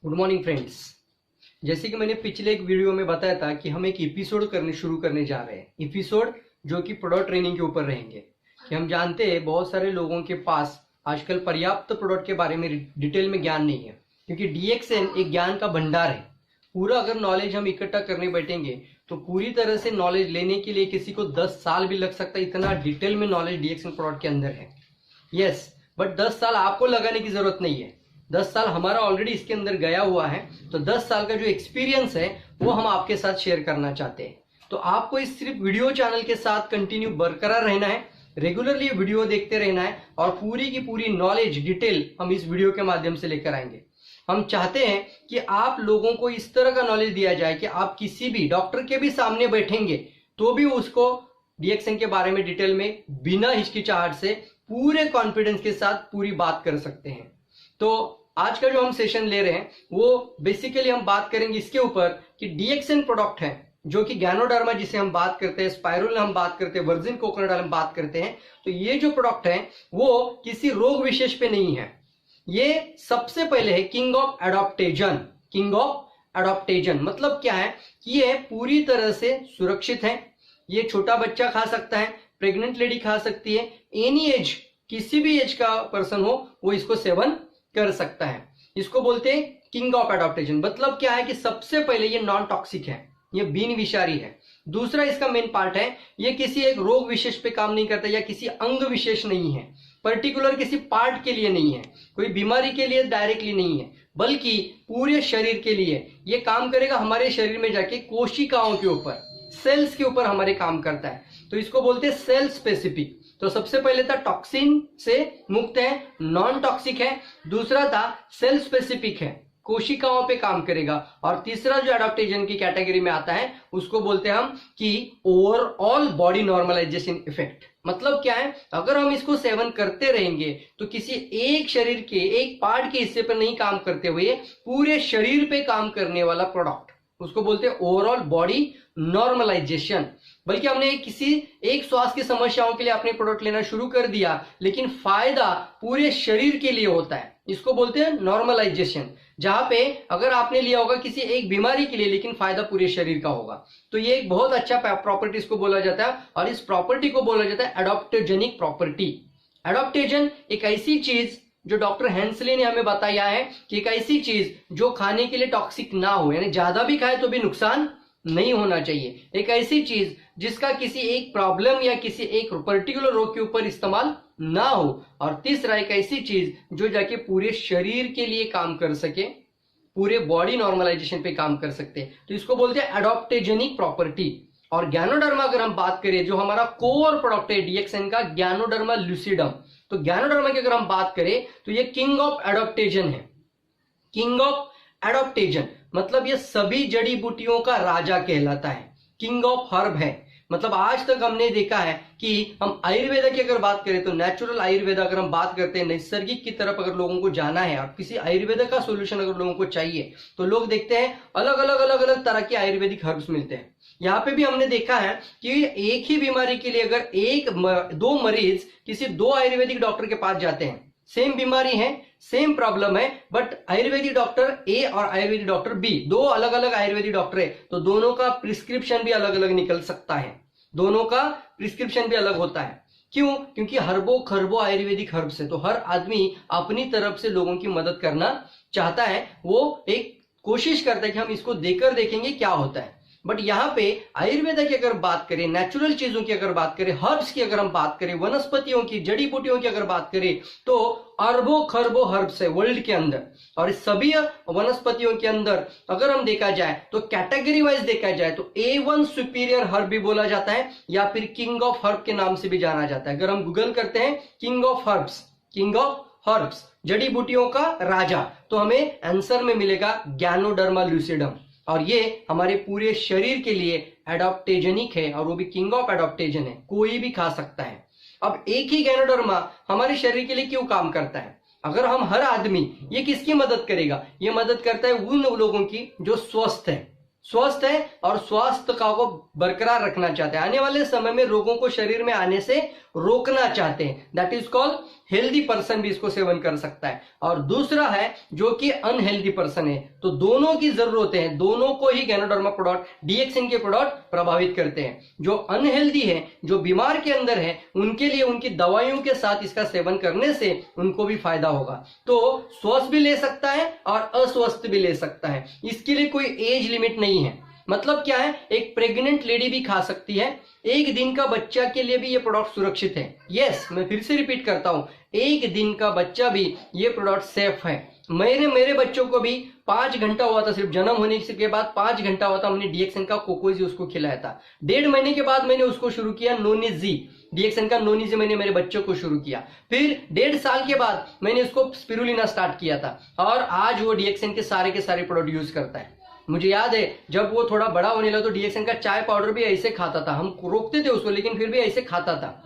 Good morning friends. जैसे कि मैंने पिछले एक वीडियो में बताया था कि हम एक एपिसोड शुरू करने जा रहे हैं। एपिसोड जो कि प्रोडक्ट ट्रेनिंग के ऊपर रहेंगे। कि हम जानते हैं बहुत सारे लोगों के पास आजकल पर्याप्त प्रोडक्ट के बारे में डिटेल में ज्ञान नहीं है, क्योंकि डीएक्सएन एक ज्ञान का भंडार है। पूरा अगर नॉलेज हम इकट्ठा करने बैठेंगे तो पूरी तरह से नॉलेज लेने के लिए किसी को 10 साल भी लग सकता है। इतना डिटेल में नॉलेज डीएक्सएन प्रोडक्ट के अंदर है। यस, बट 10 साल आपको लगाने की जरूरत नहीं है। 10 साल हमारा ऑलरेडी इसके अंदर गया हुआ है। तो 10 साल का जो एक्सपीरियंस है वो हम आपके साथ शेयर करना चाहते हैं। तो आपको इस सिर्फ वीडियो चैनल के साथ कंटिन्यू बरकरार रहना है, रेगुलरली वीडियो देखते रहना है और पूरी की पूरी नॉलेज डिटेल हम इस वीडियो के माध्यम से लेकर आएंगे। हम चाहते हैं कि आप लोगों को इस तरह का नॉलेज दिया जाए कि आप किसी भी डॉक्टर के भी सामने बैठेंगे तो भी उसको डीएक्सएन के बारे में डिटेल में बिना हिचकिचाहट से पूरे कॉन्फिडेंस के साथ पूरी बात कर सकते हैं। तो आज का जो हम सेशन ले रहे हैं वो बेसिकली हम बात करेंगे इसके ऊपर कि डीएक्सएन प्रोडक्ट है जो कि गैनोडर्मा जिसे हम बात करते हैं, स्पाइरुलिना हम बात करते हैं, वर्जिन कोकोनट ऑयल हम बात करते हैं। तो ये जो प्रोडक्ट है वो किसी रोग विशेष पे नहीं है। ये सबसे पहले है किंग ऑफ एडॉप्टेजन। किंग ऑफ एडॉप्टेजन मतलब क्या है कि ये पूरी तरह से सुरक्षित है। ये छोटा बच्चा खा सकता है, प्रेग्नेंट लेडी खा सकती है, एनी एज, किसी भी एज का पर्सन हो वो इसको सेवन कर सकता है। इसको बोलते हैं किंग ऑफ एडॉप्टेशन। मतलब क्या है कि सबसे पहले ये नॉन टॉक्सिक है, ये बिन विषारी है। दूसरा इसका मेन पार्ट है ये किसी एक रोग विशेष पे काम नहीं करता या किसी अंग विशेष नहीं है, पर्टिकुलर किसी पार्ट के लिए नहीं है, कोई बीमारी के लिए डायरेक्टली नहीं है, बल्कि पूरे शरीर के लिए ये काम करेगा। हमारे शरीर में जाके कोशिकाओं के ऊपर, सेल्स के ऊपर हमारे काम करता है। तो इसको बोलते हैं सेल स्पेसिफिक। तो सबसे पहले था टॉक्सिन से मुक्त है, नॉन टॉक्सिक है। दूसरा था सेल स्पेसिफिक है, कोशिकाओं पे काम करेगा। और तीसरा जो एडॉप्टेशन की कैटेगरी में आता है उसको बोलते हैं हम कि ओवरऑल बॉडी नॉर्मलाइजेशन इफेक्ट। मतलब क्या है, अगर हम इसको सेवन करते रहेंगे तो किसी एक शरीर के एक पार्ट के हिस्से पर नहीं काम करते हुए पूरे शरीर पे काम करने वाला प्रोडक्ट, उसको बोलते हैं ओवरऑल बॉडी नॉर्मलाइजेशन। बल्कि हमने किसी एक स्वास्थ्य की समस्याओं के लिए अपने प्रोडक्ट लेना शुरू कर दिया लेकिन फायदा पूरे शरीर के लिए होता है, इसको बोलते हैं नॉर्मलाइजेशन। जहां पे अगर आपने लिया होगा किसी एक बीमारी के लिए लेकिन फायदा पूरे शरीर का होगा। तो ये एक बहुत अच्छा प्रॉपर्टी इसको बोला जाता है और इस प्रॉपर्टी को बोला जाता है एडॉप्टोजेनिक प्रॉपर्टी। एडॉप्टेजन एक ऐसी चीज जो डॉक्टर हेंसले ने हमें बताया है कि एक ऐसी चीज जो खाने के लिए टॉक्सिक ना हो, यानी ज्यादा भी खाए तो भी नुकसान नहीं होना चाहिए। एक ऐसी चीज जिसका किसी एक प्रॉब्लम या किसी एक पर्टिकुलर रोग के ऊपर इस्तेमाल ना हो। और तीसरा एक ऐसी चीज जो जाके पूरे शरीर के लिए काम कर सके, पूरे बॉडी नॉर्मलाइजेशन पे काम कर सकते हैं। तो इसको बोलते हैं एडॉप्टेजेनिक प्रॉपर्टी। और गैनोडर्मा अगर हम बात करें जो हमारा कोर प्रोडक्ट है डीएक्सएन का, गैनोडर्मा लूसिडम। तो गैनोडर्मा की अगर हम बात करें तो ये किंग ऑफ एडॉप्टेजन है। किंग ऑफ एडॉप्टेजन मतलब ये सभी जड़ी बूटियों का राजा कहलाता है। किंग ऑफ हर्ब है। मतलब आज तक हमने देखा है कि हम आयुर्वेदा की अगर बात करें तो नेचुरल आयुर्वेदा अगर हम बात करते हैं, नैसर्गिक की तरफ अगर लोगों को जाना है और किसी आयुर्वेदा का सोल्यूशन अगर लोगों को चाहिए तो लोग देखते हैं अलग अलग तरह के आयुर्वेदिक हर्ब्स मिलते हैं। यहाँ पे भी हमने देखा है कि एक ही बीमारी के लिए अगर दो मरीज किसी दो आयुर्वेदिक डॉक्टर के पास जाते हैं, सेम बीमारी है, सेम प्रॉब्लम है, बट आयुर्वेदिक डॉक्टर ए और आयुर्वेदिक डॉक्टर बी, दो अलग अलग आयुर्वेदिक डॉक्टर है, तो दोनों का प्रिस्क्रिप्शन भी अलग अलग निकल सकता है। दोनों का प्रिस्क्रिप्शन भी अलग होता है। क्यों? क्योंकि हर्बो खरबो आयुर्वेदिक हर्ब्स है। तो हर आदमी अपनी तरफ से लोगों की मदद करना चाहता है, वो एक कोशिश करता है कि हम इसको देकर देखेंगे क्या होता है। बट यहाँ पे आयुर्वेदा की अगर बात करें, नेचुरल चीजों की अगर बात करें, हर्ब्स की अगर हम बात करें, वनस्पतियों की, जड़ी बूटियों की अगर बात करें तो अरबों खरबों हर्ब्स है वर्ल्ड के अंदर। और इस सभी वनस्पतियों के अंदर अगर हम देखा जाए तो कैटेगरी वाइज देखा जाए तो A1 सुपीरियर हर्ब भी बोला जाता है या फिर किंग ऑफ हर्ब के नाम से भी जाना जाता है। अगर हम गूगल करते हैं king of herbs, king of herbs, जड़ी बूटियों का राजा, तो हमें आंसर में मिलेगा गैनोडर्मा लूसिडम। और ये हमारे पूरे शरीर के लिए एडॉप्टेजेनिक है और वो भी किंग ऑफ एडॉप्टेजन है, कोई भी खा सकता है। अब एक ही गैनोडर्मा हमारे शरीर के लिए क्यों काम करता है? अगर हम हर आदमी, ये किसकी मदद करेगा? ये मदद करता है उन लोगों की जो स्वस्थ है और स्वास्थ्य का को बरकरार रखना चाहते हैं, आने वाले समय में रोगों को शरीर में आने से रोकना चाहते हैं। That is called healthy person भी इसको सेवन कर सकता है, और दूसरा है जो कि अनहेल्दी पर्सन है। तो दोनों की जरूरतें हैं, दोनों को ही गैनोडर्मा प्रोडक्ट, डीएक्सएन के प्रोडक्ट प्रभावित करते हैं। जो अनहेल्दी है, जो बीमार के अंदर है, उनके लिए उनकी दवाइयों के साथ इसका सेवन करने से उनको भी फायदा होगा। तो स्वस्थ भी ले सकता है और अस्वस्थ भी ले सकता है, इसके लिए कोई एज लिमिट नहीं है। मतलब क्या है, एक प्रेग्नेंट लेडी भी खा सकती है, 1 दिन का बच्चा के लिए भी ये प्रोडक्ट सुरक्षित है। यस, मैं फिर से रिपीट करता हूं, 1 दिन का बच्चा भी ये प्रोडक्ट सेफ है। मेरे बच्चों को भी 5 घंटा हुआ था, सिर्फ जन्म होने के बाद 5 घंटा हुआ था, हमने डीएक्सएन का कोकोजी उसको खिलाया था। 1.5 महीने के बाद मैंने उसको शुरू किया नोनिजी, डीएक्सएन का नोनिजी मैंने मेरे बच्चों को शुरू किया। फिर 1.5 साल के बाद मैंने उसको स्पिरुलिना स्टार्ट किया था, और आज वो डीएक्सएन के सारे प्रोडक्ट यूज करता है। मुझे याद है जब वो थोड़ा बड़ा होने लगा तो डीएक्सएन का चाय पाउडर भी ऐसे खाता था, हम रोकते थे उसको लेकिन फिर भी ऐसे खाता था।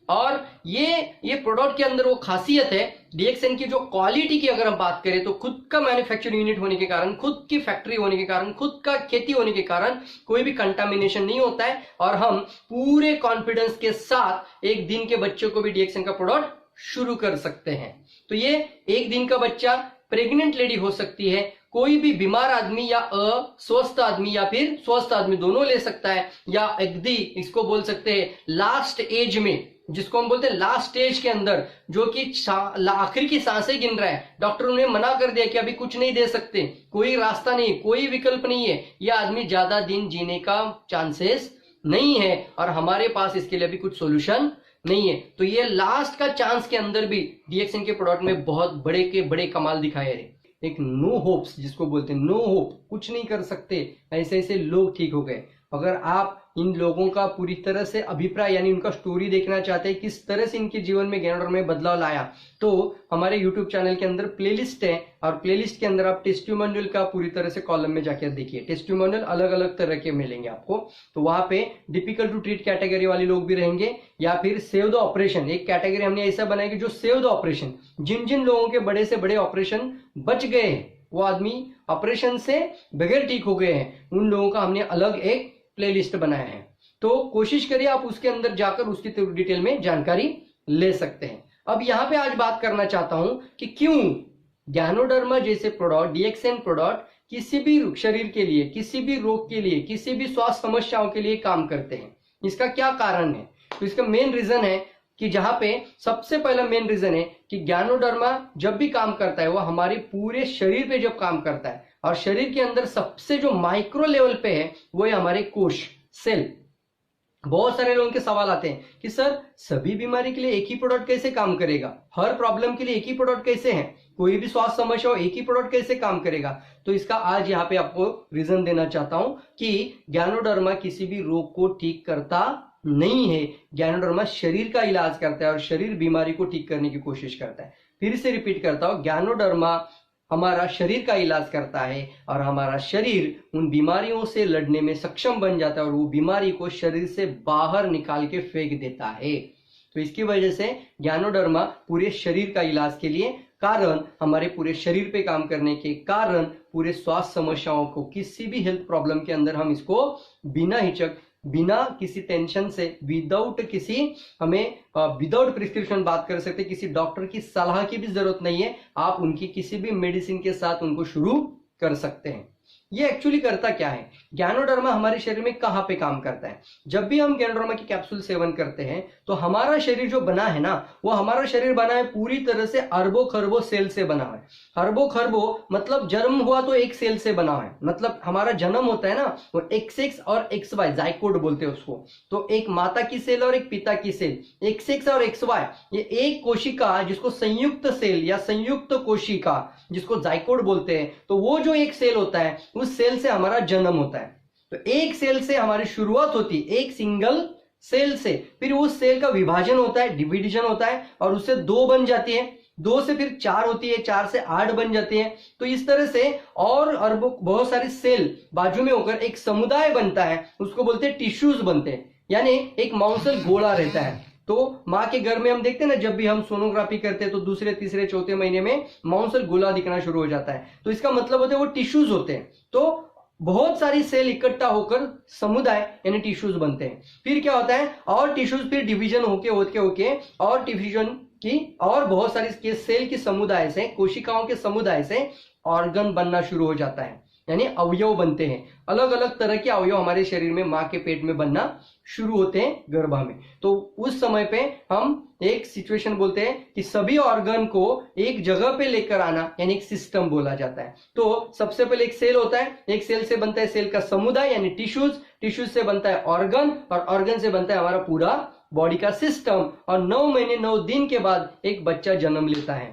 और ये प्रोडक्ट के अंदर वो खासियत है डीएक्सएन की, जो क्वालिटी की अगर हम बात करें तो खुद का मैन्युफैक्चरिंग यूनिट होने के कारण, खुद की फैक्ट्री होने के कारण, खुद का खेती होने के कारण कोई भी कंटामिनेशन नहीं होता है, और हम पूरे कॉन्फिडेंस के साथ 1 दिन के बच्चों को भी डीएक्सएन का प्रोडक्ट शुरू कर सकते हैं। तो ये 1 दिन का बच्चा, प्रेग्नेंट लेडी हो सकती है, कोई भी बीमार आदमी या अस्वस्थ आदमी या फिर स्वस्थ आदमी दोनों ले सकता है, या अगदी इसको बोल सकते हैं लास्ट एज में, जिसको हम बोलते हैं लास्ट स्टेज के अंदर, जो कि आखिरी की सांसें गिन रहा है, डॉक्टर ने मना कर दिया कि अभी कुछ नहीं दे सकते, कोई रास्ता नहीं, कोई विकल्प नहीं है, यह आदमी ज्यादा दिन जीने का चांसेस नहीं है, और हमारे पास इसके लिए भी कुछ सोल्यूशन नहीं है। तो ये लास्ट का चांस के अंदर भी डीएक्सएन के प्रोडक्ट में बहुत बड़े के बड़े कमाल दिखाए रहे। एक नो होप्स जिसको बोलते हैं, नो होप, कुछ नहीं कर सकते, ऐसे लोग ठीक हो गए। अगर आप इन लोगों का पूरी तरह से अभिप्राय यानी उनका स्टोरी देखना चाहते हैं, किस तरह से इनके जीवन में गैनोडर्मा में बदलाव लाया, तो हमारे यूट्यूब चैनल के अंदर प्लेलिस्ट है, और प्लेलिस्ट के अंदर आप टेस्टिमोनियल का पूरी तरह से कॉलम में जाकर देखिए। टेस्टिमोनियल अलग अलग तरह के मिलेंगे आपको, तो वहां पे डिफिकल्ट टू ट्रीट कैटेगरी वाले लोग भी रहेंगे, या फिर सेव द ऑपरेशन, एक कैटेगरी हमने ऐसा बनाई कि जो सेव द ऑपरेशन, जिन लोगों के बड़े से बड़े ऑपरेशन बच गए हैं, वो आदमी ऑपरेशन से बगैर ठीक हो गए हैं, उन लोगों का हमने अलग एक प्लेलिस्ट बनाया है। तो कोशिश करिए आप उसके अंदर जाकर उसकी डिटेल में जानकारी ले सकते हैं। अब यहां पे आज बात करना चाहता हूं कि क्यों गैनोडर्मा जैसे प्रोडक्ट, डीएक्सएन प्रोडक्ट किसी भी शरीर के लिए, किसी भी रोग के लिए, किसी भी स्वास्थ्य समस्याओं के लिए काम करते हैं। इसका क्या कारण है? तो इसका मेन रीजन है कि जहां पे सबसे पहला मेन रीजन है कि गैनोडर्मा जब भी काम करता है वो हमारे पूरे शरीर पे जब काम करता है, और शरीर के अंदर सबसे जो माइक्रो लेवल पे है वो है हमारे कोश, सेल। बहुत सारे लोगों के सवाल आते हैं कि सर सभी बीमारी के लिए एक ही प्रोडक्ट कैसे काम करेगा, हर प्रॉब्लम के लिए एक ही प्रोडक्ट कैसे है, कोई भी स्वास्थ्य समस्या हो एक ही प्रोडक्ट कैसे काम करेगा? तो इसका आज यहाँ पे आपको रीजन देना चाहता हूं कि गैनोडर्मा किसी भी रोग को ठीक करता नहीं है, गैनोडर्मा शरीर का इलाज करता है और शरीर बीमारी को ठीक करने की कोशिश करता है। फिर से रिपीट करता हूं, गैनोडर्मा हमारा शरीर का इलाज करता है और हमारा शरीर उन बीमारियों से लड़ने में सक्षम बन जाता है और वो बीमारी को शरीर से बाहर निकाल के फेंक देता है। तो इसकी वजह से गैनोडर्मा पूरे शरीर का इलाज के लिए कारण, हमारे पूरे शरीर पे काम करने के कारण, पूरे स्वास्थ्य समस्याओं को, किसी भी हेल्थ प्रॉब्लम के अंदर हम इसको बिना हिचक, बिना किसी टेंशन से, विदाउट प्रिस्क्रिप्शन बात कर सकते, किसी डॉक्टर की सलाह की भी जरूरत नहीं है, आप उनकी किसी भी मेडिसिन के साथ उनको शुरू कर सकते हैं। ये एक्चुअली करता क्या है? गैनोडर्मा हमारे शरीर में कहां पे काम करता है? जब भी हम गैनोडर्मा की कैप्सूल सेवन करते हैं तो हमारा शरीर जो बना है ना, वो हमारा शरीर बना है पूरी तरह से अरबों खरबों सेल से बना है। अरबों खरबों मतलब जन्म हुआ तो एक सेल से बना है, मतलब हमारा जन्म होता है ना, वो XX और XY जाइकोड बोलते हैं उसको। तो एक माता की सेल और एक पिता की सेल, XX और XY, ये एक कोशिका जिसको संयुक्त सेल या संयुक्त कोशिका जिसको जाइकोड बोलते हैं, तो वो जो एक सेल होता है उस सेल से हमारा जन्म होता है। तो एक सेल से हमारी शुरुआत होती है, एक सिंगल सेल से, फिर उस सेल का विभाजन होता है, डिविजन होता है, और उससे 2 बन जाती है, 2 से फिर 4 होती है, 4 से 8 बन जाती है। तो इस तरह से और अरबों बहुत सारे सेल बाजू में होकर एक समुदाय बनता है, उसको बोलते हैं टिश्यूज बनते हैं, यानी एक मांसल गोला रहता है। तो माँ के घर में हम देखते हैं ना, जब भी हम सोनोग्राफी करते हैं तो दूसरे तीसरे चौथे महीने में मांसल गोला दिखना शुरू हो जाता है। तो इसका मतलब होता है वो टिश्यूज होते हैं। तो बहुत सारी सेल इकट्ठा होकर समुदाय यानी टिश्यूज बनते हैं। फिर क्या होता है, और टिश्यूज फिर डिवीजन होके और डिवीजन कि और बहुत सारी के सेल के समुदाय से, कोशिकाओं के समुदाय से ऑर्गन बनना शुरू हो जाता है, यानी अवयव बनते हैं। अलग अलग तरह के अवयव हमारे शरीर में मां के पेट में बनना शुरू होते हैं गर्भ में। तो उस समय पे हम एक सिचुएशन बोलते हैं कि सभी ऑर्गन को एक जगह पे लेकर आना, यानी एक सिस्टम बोला जाता है। तो सबसे पहले एक सेल होता है, एक सेल से बनता है सेल का समुदाय यानी टिश्यूज, टिश्यूज से बनता है ऑर्गन, और ऑर्गन से बनता है हमारा पूरा बॉडी का सिस्टम। और 9 महीने 9 दिन के बाद एक बच्चा जन्म लेता है।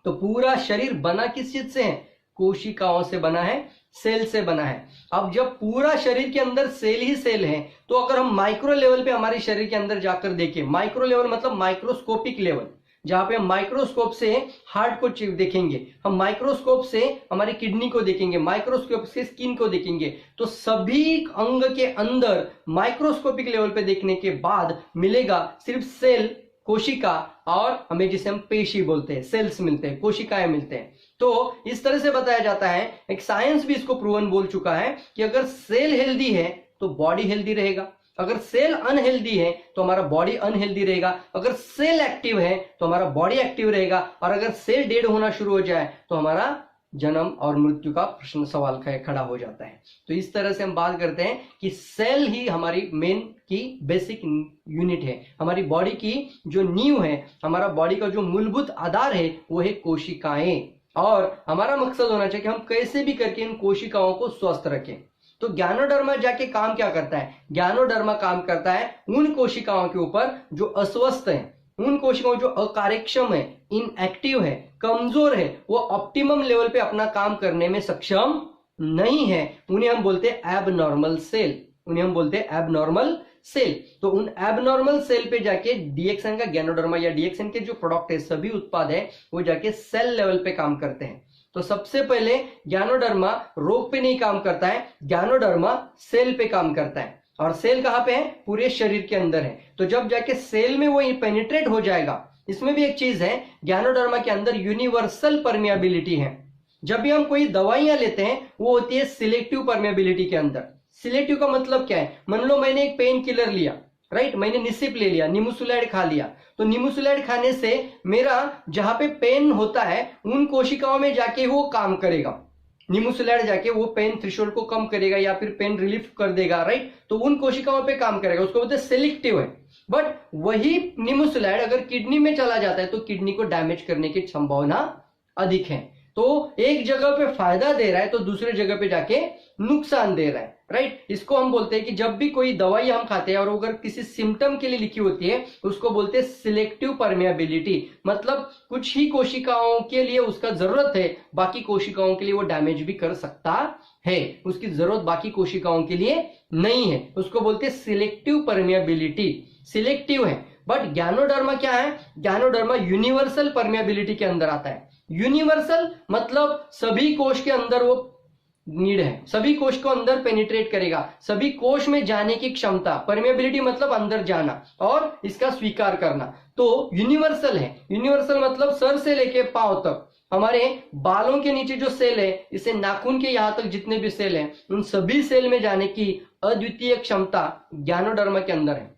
तो पूरा शरीर बना किस चीज से है? कोशिकाओं से बना है, सेल से बना है। अब जब पूरा शरीर के अंदर सेल ही सेल है, तो अगर हम माइक्रो लेवल पे हमारे शरीर के अंदर जाकर देखें, माइक्रो लेवल मतलब माइक्रोस्कोपिक लेवल, जहां पे हम माइक्रोस्कोप से हार्ट को देखेंगे, हम माइक्रोस्कोप से हमारी किडनी को देखेंगे, माइक्रोस्कोप से स्किन को देखेंगे, तो सभी अंग के अंदर माइक्रोस्कोपिक लेवल पे देखने के बाद मिलेगा सिर्फ सेल, कोशिका, और हमें जिसे हम पेशी बोलते हैं, सेल्स मिलते हैं, कोशिकाएं मिलते हैं। तो इस तरह से बताया जाता है, एक साइंस भी इसको प्रूवन बोल चुका है कि अगर सेल हेल्दी है तो बॉडी हेल्दी रहेगा, अगर सेल अनहेल्दी है तो हमारा बॉडी अनहेल्दी रहेगा, अगर सेल एक्टिव है तो हमारा बॉडी एक्टिव रहेगा, और अगर सेल डेड होना शुरू हो जाए तो हमारा जन्म और मृत्यु का प्रश्न सवाल खड़ा हो जाता है। तो इस तरह से हम बात करते हैं कि सेल ही हमारी मेन की बेसिक यूनिट है, हमारी बॉडी की जो नींव है, हमारा बॉडी का जो मूलभूत आधार है वो है कोशिकाएं। और हमारा मकसद होना चाहिए कि हम कैसे भी करके इन कोशिकाओं को स्वस्थ रखें। तो ज्ञानोडर्मा जाके काम क्या करता है? ज्ञानोडर्मा काम करता है उन कोशिकाओं के ऊपर जो अस्वस्थ हैं, उन कोशिकाओं जो अकार्यक्षम है, इनएक्टिव है, कमजोर है, वो ऑप्टिमम लेवल पे अपना काम करने में सक्षम नहीं है, उन्हें हम बोलते हैं एबनॉर्मल सेल, उन्हें हम बोलते हैं एबनॉर्मल सेल। तो उन एबनॉर्मल सेल पे जाके डीएक्सएन का, ज्ञानोडर्मा या डीएक्सएन के जो प्रोडक्ट है, सभी उत्पाद है, वो जाके सेल लेवल पे काम करते हैं। तो सबसे पहले ज्ञानोडर्मा रोग पे नहीं काम करता है, ज्ञानोडर्मा सेल पे काम करता है। और सेल कहां पे है? पूरे शरीर के अंदर है। तो जब जाके सेल में वो पेनिट्रेट हो जाएगा, इसमें भी एक चीज है, ज्ञानोडर्मा के अंदर यूनिवर्सल परमिएबिलिटी है। जब भी हम कोई दवाइयां लेते हैं वो होती है सिलेक्टिव परमिएबिलिटी के अंदर। सिलेक्टिव का मतलब क्या है? मान लो मैंने एक पेन किलर लिया, राइट, मैंने निसिप ले लिया, निमुसुलाइड खा लिया, तो निमुसुलाइड खाने से मेरा जहां पे पेन होता है उन कोशिकाओं में जाके वो काम करेगा, निमुसुलाइड जाके वो पेन थ्रेशोल्ड को कम करेगा या फिर पेन रिलीफ कर देगा, राइट, तो उन कोशिकाओं पे काम करेगा, उसको बोलते हैं सिलेक्टिव है। बट वही निमुसुलाइड अगर किडनी में चला जाता है तो किडनी को डैमेज करने की संभावना अधिक है। तो एक जगह पे फायदा दे रहा है तो दूसरे जगह पे जाके नुकसान दे रहा है, राइट। इसको हम बोलते हैं कि जब भी कोई दवाई हम खाते हैं और अगर किसी सिम्टम के लिए लिखी होती है उसको बोलते हैं सिलेक्टिव परमिएबिलिटी, मतलब कुछ ही कोशिकाओं के लिए उसका जरूरत है, बाकी कोशिकाओं के लिए वो डैमेज भी कर सकता है, उसकी जरूरत बाकी कोशिकाओं के लिए नहीं है, उसको बोलते हैं सिलेक्टिव परमिएबिलिटी, सिलेक्टिव है। बट ज्ञानोडर्मा क्या है? ज्ञानोडर्मा यूनिवर्सल परमिएबिलिटी के अंदर आता है। यूनिवर्सल मतलब सभी कोश के अंदर वो नीड है, सभी कोश को अंदर पेनिट्रेट करेगा, सभी कोश में जाने की क्षमता। परमिएबिलिटी मतलब अंदर जाना और इसका स्वीकार करना, तो यूनिवर्सल है। यूनिवर्सल मतलब सर से लेके पांव तक, हमारे बालों के नीचे जो सेल है, इसे नाखून के यहां तक जितने भी सेल हैं, उन सभी सेल में जाने की अद्वितीय क्षमता ज्ञानोडर्मा के अंदर है,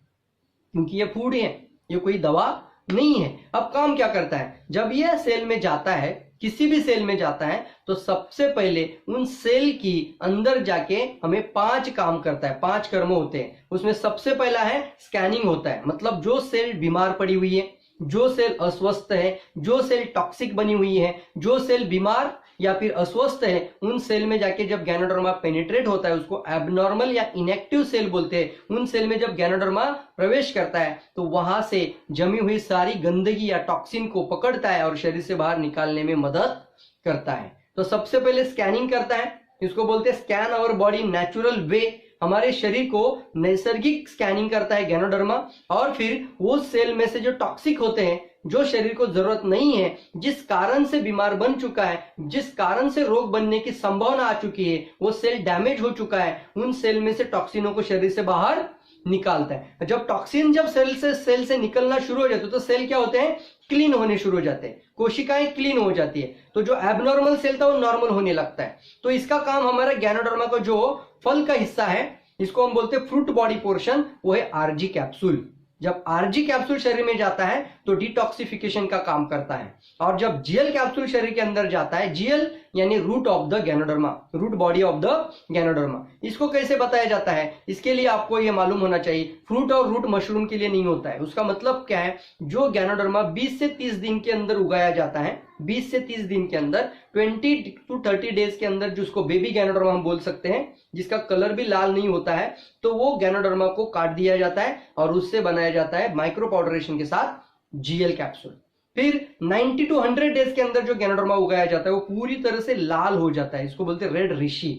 क्योंकि ये फूड है, ये कोई दवा नहीं है। अब काम क्या करता है? जब यह सेल में जाता है, किसी भी सेल में जाता है, तो सबसे पहले उन सेल की अंदर जाके हमें 5 काम करता है, 5 कर्म होते हैं। उसमें सबसे पहला है स्कैनिंग होता है, मतलब जो सेल बीमार पड़ी हुई है, जो सेल अस्वस्थ है, जो सेल टॉक्सिक बनी हुई है, जो सेल बीमार या फिर अस्वस्थ है, उन सेल में जाके जब ज्ञानोडर्मा पेनिट्रेट होता है उसको एबनॉर्मल या इनएक्टिव सेल बोलते हैं। उन सेल में जब ज्ञानोडर्मा प्रवेश करता है तो वहां से जमी हुई सारी गंदगी या टॉक्सिन को पकड़ता है और शरीर से बाहर निकालने में मदद करता है। तो सबसे पहले स्कैनिंग करता है, इसको बोलते हैं scan our body natural way, हमारे शरीर को नैसर्गिक स्कैनिंग करता है ज्ञानोडर्मा। और फिर वो सेल में से जो टॉक्सिक होते हैं, जो शरीर को जरूरत नहीं है, जिस कारण से बीमार बन चुका है, जिस कारण से रोग बनने की संभावना आ चुकी है, वो सेल डैमेज हो चुका है, उन सेल में से टॉक्सिनों को शरीर से बाहर निकालता है। जब टॉक्सिन जब सेल से निकलना शुरू हो जाते तो सेल क्या होते हैं? क्लीन होने शुरू हो जाते हैं, कोशिकाएं क्लीन हो जाती है, तो जो एबनॉर्मल सेल था वो नॉर्मल होने लगता है। तो इसका काम हमारा ज्ञानोडर्मा का जो फल का हिस्सा है, इसको हम बोलते हैं फ्रूट बॉडी पोर्शन, वो है आरजी कैप्सूल, जब आरजी कैप्सूल शरीर में जाता है तो डिटॉक्सिफिकेशन का काम करता है, और जब जीएल कैप्सूल शरीर के अंदर जाता है, जीएल यानी root of the ganoderma, root body of the ganoderma, इसको कैसे बताया जाता है, इसके लिए आपको यह मालूम होना चाहिए, फ्रूट और रूट मशरूम के लिए नहीं होता है। उसका मतलब क्या है, जो गैनोडर्मा 20 से 30 दिन के अंदर उगाया जाता है, 20 से 30 दिन के अंदर, 20 to 30 डेज के अंदर, जिसको बेबी गैनोडर्मा हम बोल सकते हैं, जिसका कलर भी लाल नहीं होता है, तो वो गैनोडर्मा को काट दिया जाता है और उससे बनाया जाता है माइक्रो पाउडरेशन के साथ जीएल कैप्सूल। फिर 90 to 100 डेज के अंदर जो गैनोडर्मा उगाया जाता है वो पूरी तरह से लाल हो जाता है, इसको बोलते हैं रेड ऋषि,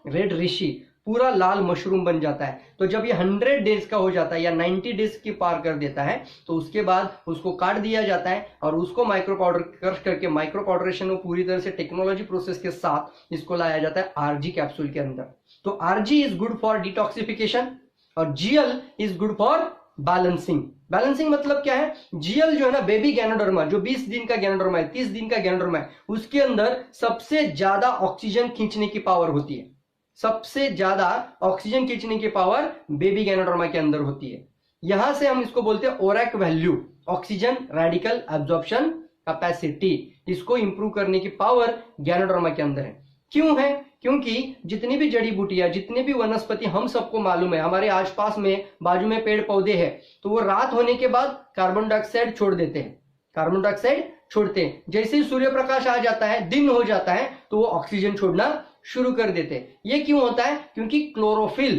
रेड ऋषि, पूरा लाल मशरूम बन जाता है। तो जब ये 100 डेज का हो जाता है या 90 डेज की पार कर देता है, तो उसके बाद उसको काट दिया जाता है और उसको माइक्रो पाउडर क्रश करके माइक्रो पाउडरेशन में पूरी तरह से टेक्नोलॉजी प्रोसेस के साथ इसको लाया जाता है आरजी कैप्सूल के अंदर। तो RG is good for detoxification और GL is good for balancing. Balancing मतलब क्या है, जीएल जो है ना, बेबी गैनोडर्मा, जो 20 दिन का गैनोडर्मा है, 30 दिन का गैनोडर्मा है, उसके अंदर सबसे ज्यादा ऑक्सीजन खींचने की पावर होती है, सबसे ज्यादा ऑक्सीजन खींचने की पावर बेबी गैनोडर्मा के अंदर होती है। यहां से हम इसको बोलते हैं ORAC value, oxygen radical absorption capacity, इसको इंप्रूव करने की पावर गैनोडर्मा के अंदर है। क्यों है, क्योंकि जितनी भी जड़ी बूटियां, जितने भी वनस्पति हम सबको मालूम है, हमारे आसपास में बाजू में पेड़ पौधे हैं, तो वो रात होने के बाद कार्बन डाइऑक्साइड छोड़ देते हैं, कार्बन डाइऑक्साइड छोड़ते हैं। जैसे ही सूर्य प्रकाश आ जाता है, दिन हो जाता है, तो वो ऑक्सीजन छोड़ना शुरू कर देते हैं। ये क्यों होता है, क्योंकि क्लोरोफिल,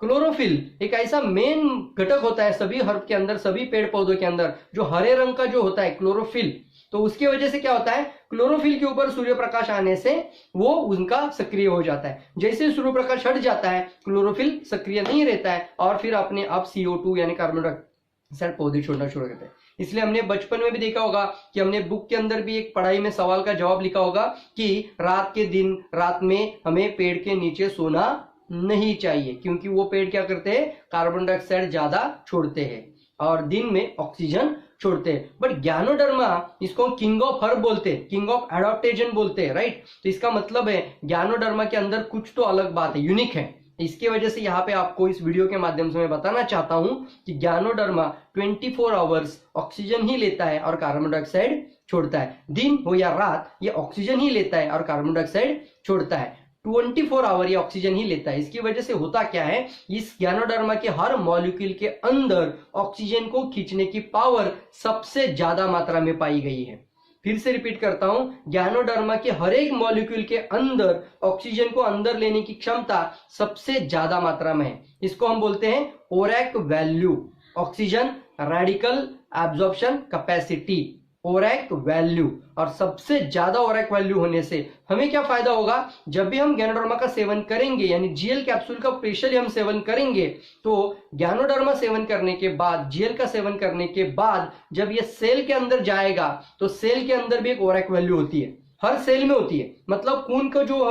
क्लोरोफिल एक ऐसा मेन घटक होता है सभी हर्ब के अंदर, सभी पेड़ पौधों के अंदर, जो हरे रंग का जो होता है क्लोरोफिल, तो उसकी वजह से क्या होता है, क्लोरोफिल के ऊपर सूर्य प्रकाश आने से वो उनका सक्रिय हो जाता है। जैसे सूर्य प्रकाश हट जाता है, क्लोरोफिल सक्रिय नहीं रहता है और फिर अपने आप CO2 यानी कार्बन डाइऑक्साइड पौधे छोड़ना शुरू करते हैं। इसलिए हमने बचपन में भी देखा होगा कि हमने बुक के अंदर भी एक पढ़ाई में सवाल का जवाब लिखा होगा कि रात में हमें पेड़ के नीचे सोना नहीं चाहिए, क्योंकि वो पेड़ क्या करते हैं, कार्बन डाइऑक्साइड ज्यादा छोड़ते हैं और दिन में ऑक्सीजन छोड़ते हैं। बट गैनोडर्मा, इसको किंग ऑफ हर्ब बोलते हैं, किंग ऑफ एडाप्टेशन बोलते हैं, राइट। तो इसका मतलब है गैनोडर्मा के अंदर कुछ तो अलग बात है, यूनिक है। इसके वजह से यहाँ पे आपको इस वीडियो के माध्यम से मैं बताना चाहता हूं कि गैनोडर्मा 24 आवर्स ऑक्सीजन ही लेता है और कार्बन डाइऑक्साइड छोड़ता है। दिन हो या रात, ये ऑक्सीजन ही लेता है और कार्बन डाइऑक्साइड छोड़ता है। 24 आवर ये ऑक्सीजन ही लेता है। इसकी वजह से होता क्या है, इस गैनोडर्मा के हर मॉलिक्यूल के अंदर ऑक्सीजन को खींचने की पावर सबसे ज्यादा मात्रा में पाई गई है। फिर से रिपीट करता हूं, गैनोडर्मा के हर एक मॉलिक्यूल के अंदर ऑक्सीजन को अंदर लेने की क्षमता सबसे ज्यादा मात्रा में है। इसको हम बोलते हैं ORAC value, oxygen radical absorption capacity, ORAC value. और सबसे ज्यादा ओरैक वैल्यू होने से हमें क्या फायदा होगा, जब भी हम गैनोडर्मा का सेवन करेंगे, यानी जीएल कैप्सूल का स्पेशली हम सेवन करेंगे, तो गैनोडर्मा सेवन करने के बाद, जीएल का सेवन करने के बाद जब ये सेल के अंदर जाएगा, तो सेल के अंदर भी एक ओरैक वैल्यू होती है, हर सेल में होती है। मतलब खून का जो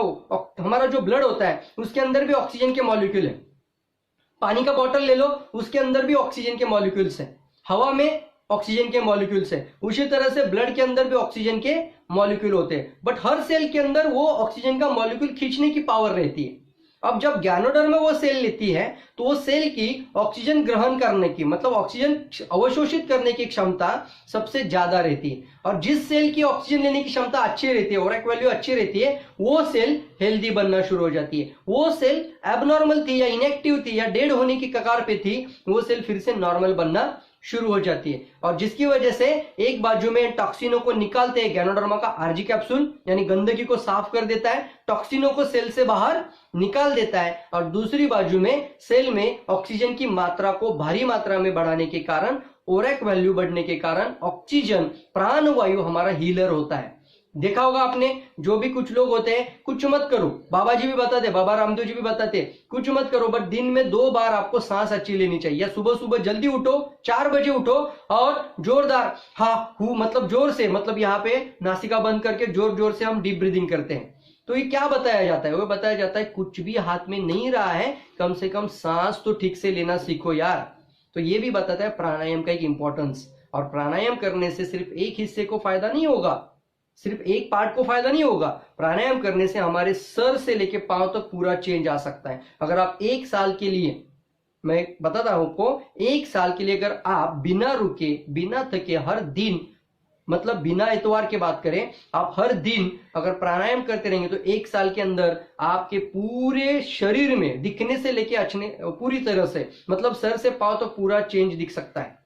हमारा जो ब्लड होता है, उसके अंदर भी ऑक्सीजन के मॉलिक्यूल है। पानी का बॉटल ले लो, उसके अंदर भी ऑक्सीजन के मॉलिक्यूल्स है। हवा में ऑक्सीजन के मॉलिक्यूल्स है। उसी तरह से ब्लड के अंदर भी ऑक्सीजन के मॉलिक्यूल होते हैं, बट हर सेल के अंदर वो ऑक्सीजन का मॉलिक्यूल खींचने की पावर रहती है। अब जब गैनोडर्मा वो सेल लेती है, तो वो सेल की ऑक्सीजन ग्रहण करने की, मतलब ऑक्सीजन अवशोषित करने की क्षमता सबसे ज्यादा रहती है। और जिस सेल की ऑक्सीजन लेने की क्षमता अच्छी रहती है, ओरैक वैल्यू अच्छी रहती है, वो सेल हेल्दी बनना शुरू हो जाती है। वो सेल एबनॉर्मल थी या इनएक्टिव थी या डेड होने की कगार पे थी, वो सेल फिर से नॉर्मल बनना शुरू हो जाती है। और जिसकी वजह से एक बाजू में टॉक्सिनों को निकालते हैं, गैनोडर्मा का आरजी कैप्सूल यानी गंदगी को साफ कर देता है, टॉक्सिनों को सेल से बाहर निकाल देता है, और दूसरी बाजू में सेल में ऑक्सीजन की मात्रा को भारी मात्रा में बढ़ाने के कारण, ओरैक वैल्यू बढ़ने के कारण ऑक्सीजन प्राणवायु हमारा हीलर होता है। देखा होगा आपने, जो भी कुछ लोग होते हैं, कुछ मत करो, बाबा जी भी बताते, बाबा रामदेव जी भी बताते, कुछ मत करो, बट दिन में 2 बार आपको सांस अच्छी लेनी चाहिए। या सुबह सुबह जल्दी उठो, 4 बजे उठो और जोरदार हा हु, मतलब जोर से, मतलब यहाँ पे नासिका बंद करके जोर जोर से हम डीप ब्रीदिंग करते हैं। तो ये क्या बताया जाता है, वो बताया जाता है कुछ भी हाथ में नहीं रहा है, कम से कम सांस तो ठीक से लेना सीखो यार। तो ये भी बताता है प्राणायाम का एक इंपॉर्टेंस। और प्राणायाम करने से सिर्फ एक हिस्से को फायदा नहीं होगा, सिर्फ एक पार्ट को फायदा नहीं होगा, प्राणायाम करने से हमारे सर से लेके पांव तक पूरा चेंज आ सकता है। अगर आप 1 साल के लिए मैं बताता हूं आपको, 1 साल के लिए अगर आप बिना रुके बिना थके हर दिन, मतलब बिना इतवार के बात करें, आप हर दिन अगर प्राणायाम करते रहेंगे तो 1 साल के अंदर आपके पूरे शरीर में दिखने से लेके अचने पूरी तरह से, मतलब सर से पांव तो पूरा चेंज दिख सकता है।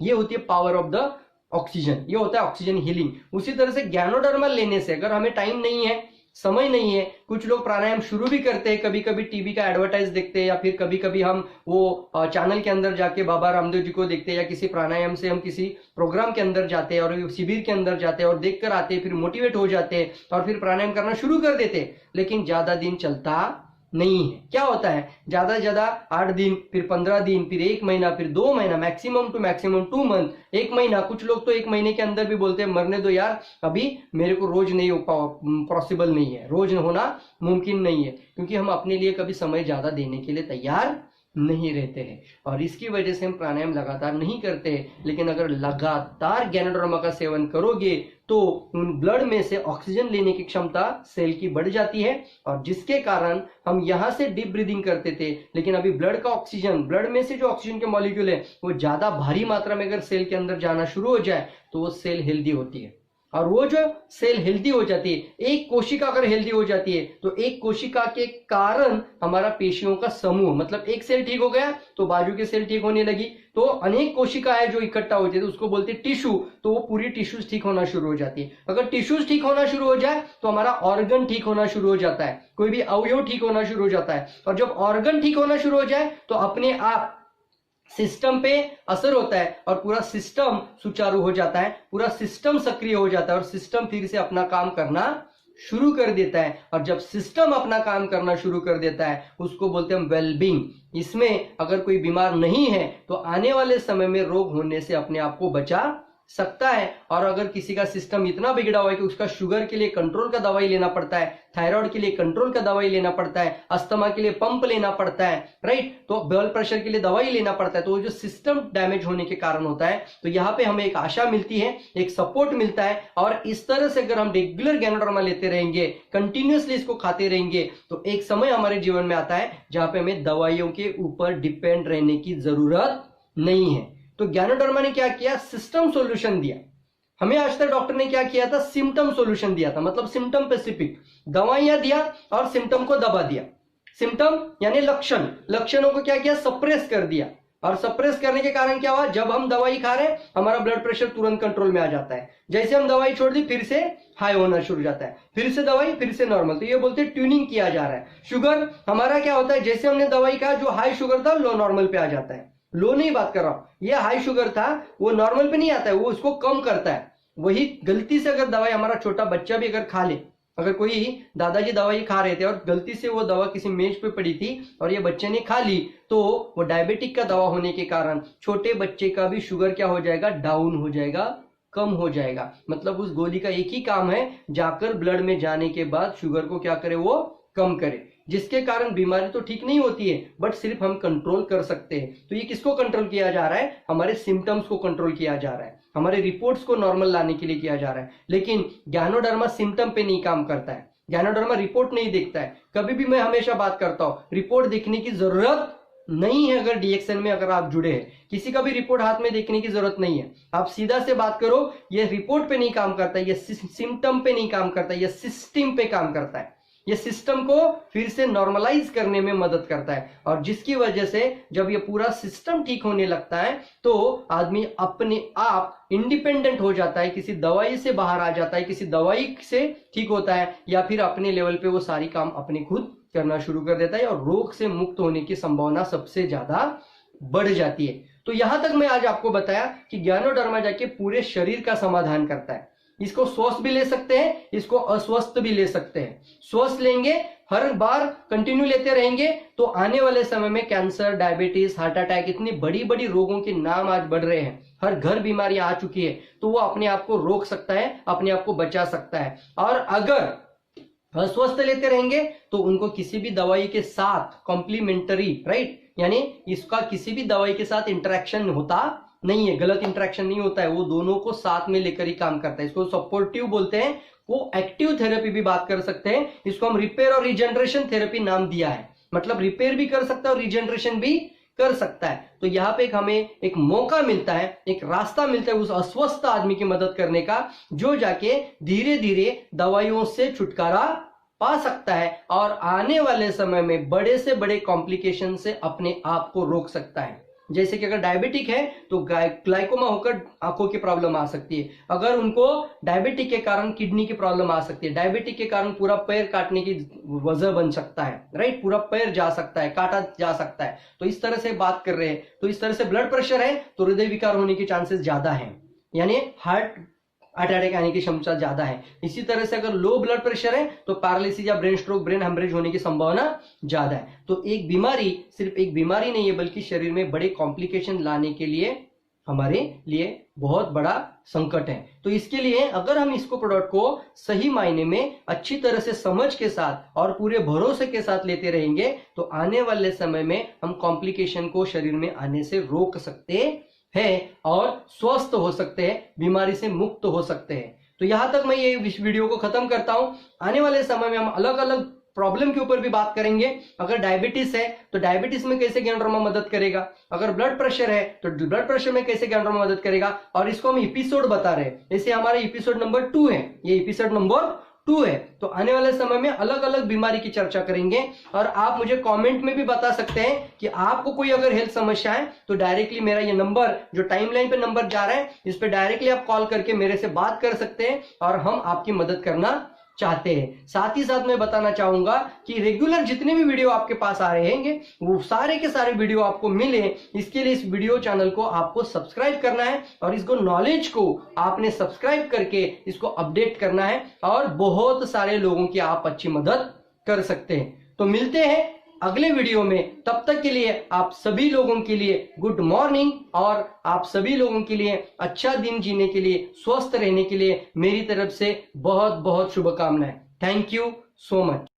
ये होती है पावर ऑफ द ऑक्सीजन, ये होता है ऑक्सीजन हीलिंग। उसी तरह से ज्ञानोडर्मा लेने से, अगर हमें टाइम नहीं है, समय नहीं है, कुछ लोग प्राणायाम शुरू भी करते हैं, कभी कभी टीवी का एडवर्टाइज देखते हैं, या फिर कभी कभी हम वो चैनल के अंदर जाके बाबा रामदेव जी को देखते हैं, या किसी प्राणायाम से हम किसी प्रोग्राम के अंदर जाते हैं और शिविर के अंदर जाते हैं और देख कर आते हैं, फिर मोटिवेट हो जाते हैं और फिर प्राणायाम करना शुरू कर देते हैं, लेकिन ज्यादा दिन चलता नहीं है। क्या होता है, ज्यादा से ज्यादा 8 दिन, फिर 15 दिन, फिर 1 महीना, फिर 2 महीना, मैक्सिमम टू मैक्सिमम 2 मंथ, 1 महीना। कुछ लोग तो 1 महीने के अंदर भी बोलते हैं मरने दो यार, अभी मेरे को रोज नहीं हो पॉसिबल नहीं है, रोज होना मुमकिन नहीं है, क्योंकि हम अपने लिए कभी समय ज्यादा देने के लिए तैयार नहीं रहते हैं और इसकी वजह से हम प्राणायाम लगातार नहीं करते। लेकिन अगर लगातार ज्ञानोडर्मा का सेवन करोगे तो उन ब्लड में से ऑक्सीजन लेने की क्षमता सेल की बढ़ जाती है, और जिसके कारण हम यहां से डीप ब्रीदिंग करते थे, लेकिन अभी ब्लड का ऑक्सीजन, ब्लड में से जो ऑक्सीजन के मॉलिक्यूल है वो ज्यादा भारी मात्रा में अगर सेल के अंदर जाना शुरू हो जाए तो वो सेल हेल्दी होती है। और वो जो सेल हेल्दी हो जाती है, एक कोशिका अगर हेल्दी हो जाती है तो एक कोशिका के कारण हमारा पेशियों का समूह, मतलब एक सेल ठीक हो गया तो बाजू के सेल ठीक होने लगी, तो अनेक कोशिकाएं जो इकट्ठा हो जाती है उसको बोलते हैं टिश्यू, तो वो पूरी टिश्यूज ठीक होना शुरू हो जाती है। अगर टिश्यूज ठीक होना शुरू हो जाए तो हमारा ऑर्गन ठीक होना शुरू हो जाता है, कोई भी अवयव ठीक होना शुरू हो जाता है, और जब ऑर्गन ठीक होना शुरू हो जाए तो अपने आप सिस्टम पे असर होता है और पूरा सिस्टम सुचारू हो जाता है, पूरा सिस्टम सक्रिय हो जाता है और सिस्टम फिर से अपना काम करना शुरू कर देता है। और जब सिस्टम अपना काम करना शुरू कर देता है उसको बोलते हैं वेलबींग। इसमें अगर कोई बीमार नहीं है तो आने वाले समय में रोग होने से अपने आप को बचा सकता है। और अगर किसी का सिस्टम इतना बिगड़ा हुआ है कि उसका शुगर के लिए कंट्रोल का दवाई लेना पड़ता है, थायराइड के लिए कंट्रोल का दवाई लेना पड़ता है, अस्थमा के लिए पंप लेना पड़ता है, राइट, तो ब्लड प्रेशर के लिए दवाई लेना पड़ता है, तो वो जो सिस्टम डैमेज होने के कारण होता है। तो यहाँ पे हमें एक आशा मिलती है, एक सपोर्ट मिलता है, और इस तरह से अगर हम रेगुलर ज्ञानोडर्मा लेते रहेंगे, कंटिन्यूअसली इसको खाते रहेंगे, तो एक समय हमारे जीवन में आता है जहां पे हमें दवाइयों के ऊपर डिपेंड रहने की जरूरत नहीं है। तो ज्ञानोडर्मा ने क्या किया, सिस्टम सॉल्यूशन दिया। हमें आज तक डॉक्टर ने क्या किया था, सिम्टम सॉल्यूशन दिया था, मतलब सिम्टम स्पेसिफिक दवाइयां दिया और सिम्टम को दबा दिया। सिम्टम यानी लक्षण, लक्षणों को क्या किया, सप्रेस कर दिया। और सप्रेस करने के कारण क्या हुआ, जब हम दवाई खा रहे हैं हमारा ब्लड प्रेशर तुरंत कंट्रोल में आ जाता है, जैसे हम दवाई छोड़ दी फिर से हाई होना शुरू हो जाता है, फिर से दवाई फिर से नॉर्मल। तो ये बोलते हैं ट्यूनिंग किया जा रहा है। शुगर हमारा क्या होता है, जैसे हमने दवाई खाया जो हाई शुगर था लो नॉर्मल पे आ जाता है। लो नहीं बात कर रहा हूं, ये हाई शुगर था वो नॉर्मल पे नहीं आता है, वो उसको कम करता है। वही गलती से अगर दवाई हमारा छोटा बच्चा भी अगर खा ले, अगर कोई दादाजी दवाई खा रहे थे और गलती से वो दवा किसी मेज पे पड़ी थी और ये बच्चे ने खा ली, तो वो डायबिटिक का दवा होने के कारण छोटे बच्चे का भी शुगर क्या हो जाएगा, डाउन हो जाएगा, कम हो जाएगा। मतलब उस गोली का एक ही काम है, जाकर ब्लड में जाने के बाद शुगर को क्या करे, वो कम करे, जिसके कारण बीमारी तो ठीक नहीं होती है बट सिर्फ हम कंट्रोल कर सकते हैं। तो ये किसको कंट्रोल किया जा रहा है, हमारे सिम्टम्स को कंट्रोल किया जा रहा है, हमारे रिपोर्ट्स को नॉर्मल लाने के लिए किया जा रहा है। लेकिन ज्ञानोडर्मा सिम्टम पे नहीं काम करता है, ज्ञानोडर्मा रिपोर्ट नहीं देखता है। कभी भी मैं हमेशा बात करता हूं, रिपोर्ट देखने की जरूरत नहीं है। अगर डीएक्सएन में अगर आप जुड़े हैं, किसी का भी रिपोर्ट हाथ में देखने की जरूरत नहीं है, आप सीधा से बात करो। ये रिपोर्ट पे नहीं काम करता है, ये सिम्टम पे नहीं काम करता है, ये सिस्टम पे काम करता है। ये सिस्टम को फिर से नॉर्मलाइज करने में मदद करता है, और जिसकी वजह से जब ये पूरा सिस्टम ठीक होने लगता है तो आदमी अपने आप इंडिपेंडेंट हो जाता है, किसी दवाई से बाहर आ जाता है, किसी दवाई से ठीक होता है, या फिर अपने लेवल पे वो सारी काम अपने खुद करना शुरू कर देता है, और रोग से मुक्त होने की संभावना सबसे ज्यादा बढ़ जाती है। तो यहां तक मैं आज आपको बताया कि ज्ञानोडर्मा जाके पूरे शरीर का समाधान करता है। इसको स्वस्थ भी ले सकते हैं, इसको अस्वस्थ भी ले सकते हैं। स्वस्थ लेंगे, हर बार कंटिन्यू लेते रहेंगे तो आने वाले समय में कैंसर, डायबिटीज, हार्ट अटैक, इतनी बड़ी बड़ी रोगों के नाम आज बढ़ रहे हैं, हर घर बीमारी आ चुकी है, तो वो अपने आप को रोक सकता है, अपने आप को बचा सकता है। और अगर अस्वस्थ लेते रहेंगे तो उनको किसी भी दवाई के साथ कॉम्प्लीमेंटरी, राइट, यानी इसका किसी भी दवाई के साथ इंटरेक्शन होता नहीं है, गलत इंटरेक्शन नहीं होता है, वो दोनों को साथ में लेकर ही काम करता है। इसको सपोर्टिव बोलते हैं, वो एक्टिव थेरेपी भी बात कर सकते हैं। इसको हम रिपेयर और रिजेनरेशन थेरेपी नाम दिया है, मतलब रिपेयर भी कर सकता है और रिजेनरेशन भी कर सकता है। तो यहाँ पे हमें एक मौका मिलता है, एक रास्ता मिलता है उस अस्वस्थ आदमी की मदद करने का, जो जाके धीरे धीरे दवाइयों से छुटकारा पा सकता है और आने वाले समय में बड़े से बड़े कॉम्प्लिकेशन से अपने आप को रोक सकता है। जैसे कि अगर डायबिटिक है तो ग्लाइकोमा होकर आंखों की प्रॉब्लम आ सकती है, अगर उनको डायबिटिक के कारण किडनी की प्रॉब्लम आ सकती है, डायबिटिक के कारण पूरा पैर काटने की वजह बन सकता है, राइट, पूरा पैर जा सकता है, काटा जा सकता है। तो इस तरह से बात कर रहे हैं, तो इस तरह से ब्लड प्रेशर है तो हृदय विकार होने के चांसेस ज्यादा है, यानी हार्ट अटैक आने की क्षमता ज्यादा है। इसी तरह से अगर लो ब्लड प्रेशर है तो पैरालिसिस या ब्रेन स्ट्रोक, ब्रेन हेमरेज होने की संभावना ज्यादा है। तो एक बीमारी सिर्फ एक बीमारी नहीं है, बल्कि शरीर में बड़े कॉम्प्लिकेशन लाने के लिए हमारे लिए बहुत बड़ा संकट है। तो इसके लिए अगर हम इसको प्रोडक्ट को सही मायने में अच्छी तरह से समझ के साथ और पूरे भरोसे के साथ लेते रहेंगे तो आने वाले समय में हम कॉम्प्लिकेशन को शरीर में आने से रोक सकते है और स्वस्थ हो सकते हैं, बीमारी से मुक्त हो सकते हैं। तो यहां तक मैं ये इस वीडियो को खत्म करता हूं। आने वाले समय में हम अलग अलग प्रॉब्लम के ऊपर भी बात करेंगे। अगर डायबिटीज है तो डायबिटीज में कैसे ज्ञानरमा मदद करेगा, अगर ब्लड प्रेशर है तो ब्लड प्रेशर में कैसे ज्ञानरमा मदद करेगा, और इसको हम एपिसोड बता रहे हैं। जैसे हमारा एपिसोड नंबर 2 है, ये एपिसोड नंबर 2 है। तो आने वाले समय में अलग अलग बीमारी की चर्चा करेंगे। और आप मुझे कमेंट में भी बता सकते हैं कि आपको कोई अगर हेल्थ समस्या है तो डायरेक्टली मेरा ये नंबर जो टाइमलाइन पे नंबर जा रहा है इस पे डायरेक्टली आप कॉल करके मेरे से बात कर सकते हैं और हम आपकी मदद करना चाहते हैं। साथ ही साथ मैं बताना चाहूंगा कि रेगुलर जितने भी वीडियो आपके पास आ रहे हैं वो सारे के सारे वीडियो आपको मिले, इसके लिए इस वीडियो चैनल को आपको सब्सक्राइब करना है और इसको नॉलेज को आपने सब्सक्राइब करके इसको अपडेट करना है और बहुत सारे लोगों की आप अच्छी मदद कर सकते हैं। तो मिलते हैं अगले वीडियो में, तब तक के लिए आप सभी लोगों के लिए गुड मॉर्निंग और आप सभी लोगों के लिए अच्छा दिन जीने के लिए, स्वस्थ रहने के लिए मेरी तरफ से बहुत बहुत शुभकामनाएं। Thank you so much.